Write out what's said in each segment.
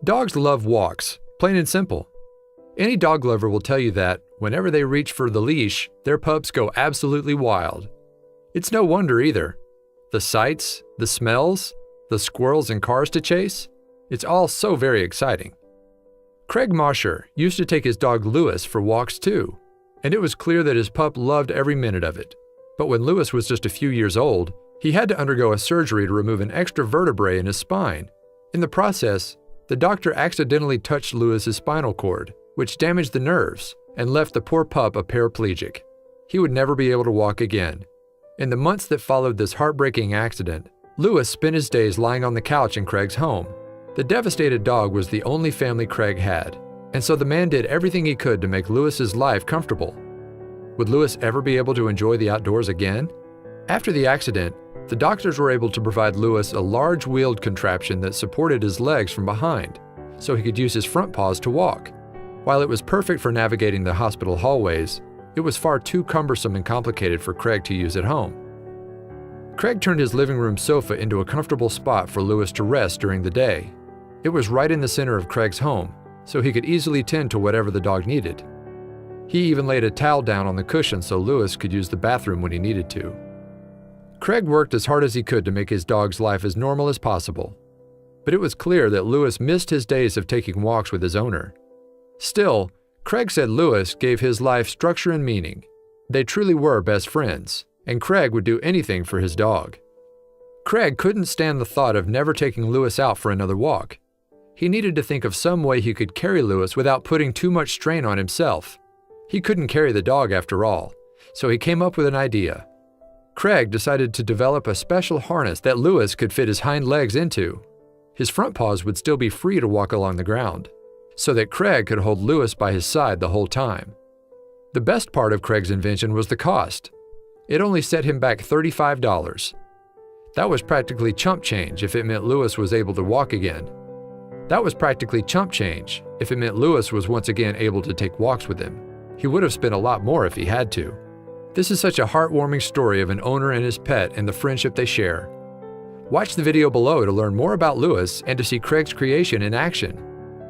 Dogs love walks, plain and simple. Any dog lover will tell you that, whenever they reach for the leash, their pups go absolutely wild. It's no wonder either. The sights, the smells, the squirrels and cars to chase, it's all so very exciting. Craig Mosher used to take his dog Lewis for walks too, and it was clear that his pup loved every minute of it. But when Lewis was just a few years old, he had to undergo a surgery to remove an extra vertebrae in his spine. In the process, the doctor accidentally touched Lewis's spinal cord, which damaged the nerves and left the poor pup a paraplegic. He would never be able to walk again. In the months that followed this heartbreaking accident, Lewis spent his days lying on the couch in Craig's home. The devastated dog was the only family Craig had, and so the man did everything he could to make Lewis's life comfortable. Would Lewis ever be able to enjoy the outdoors again? After the accident, the doctors were able to provide Lewis a large wheeled contraption that supported his legs from behind, so he could use his front paws to walk. While it was perfect for navigating the hospital hallways, it was far too cumbersome and complicated for Craig to use at home. Craig turned his living room sofa into a comfortable spot for Lewis to rest during the day. It was right in the center of Craig's home, so he could easily tend to whatever the dog needed. He even laid a towel down on the cushion so Lewis could use the bathroom when he needed to. Craig worked as hard as he could to make his dog's life as normal as possible. But it was clear that Lewis missed his days of taking walks with his owner. Still, Craig said Lewis gave his life structure and meaning. They truly were best friends, and Craig would do anything for his dog. Craig couldn't stand the thought of never taking Lewis out for another walk. He needed to think of some way he could carry Lewis without putting too much strain on himself. He couldn't carry the dog after all, so he came up with an idea. Craig decided to develop a special harness that Lewis could fit his hind legs into. His front paws would still be free to walk along the ground, so that Craig could hold Lewis by his side the whole time. The best part of Craig's invention was the cost. It only set him back $35. That was practically chump change if it meant Lewis was able to walk again. That was practically chump change if it meant Lewis was once again able to take walks with him. He would have spent a lot more if he had to. This is such a heartwarming story of an owner and his pet and the friendship they share. Watch the video below to learn more about Lewis and to see Craig's creation in action.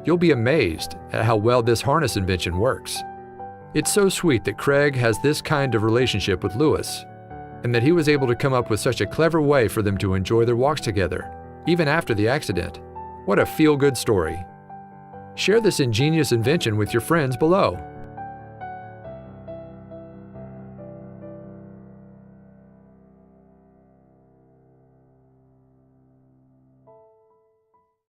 You'll be amazed at how well this harness invention works. It's so sweet that Craig has this kind of relationship with Lewis, and that he was able to come up with such a clever way for them to enjoy their walks together, even after the accident. What a feel-good story. Share this ingenious invention with your friends below.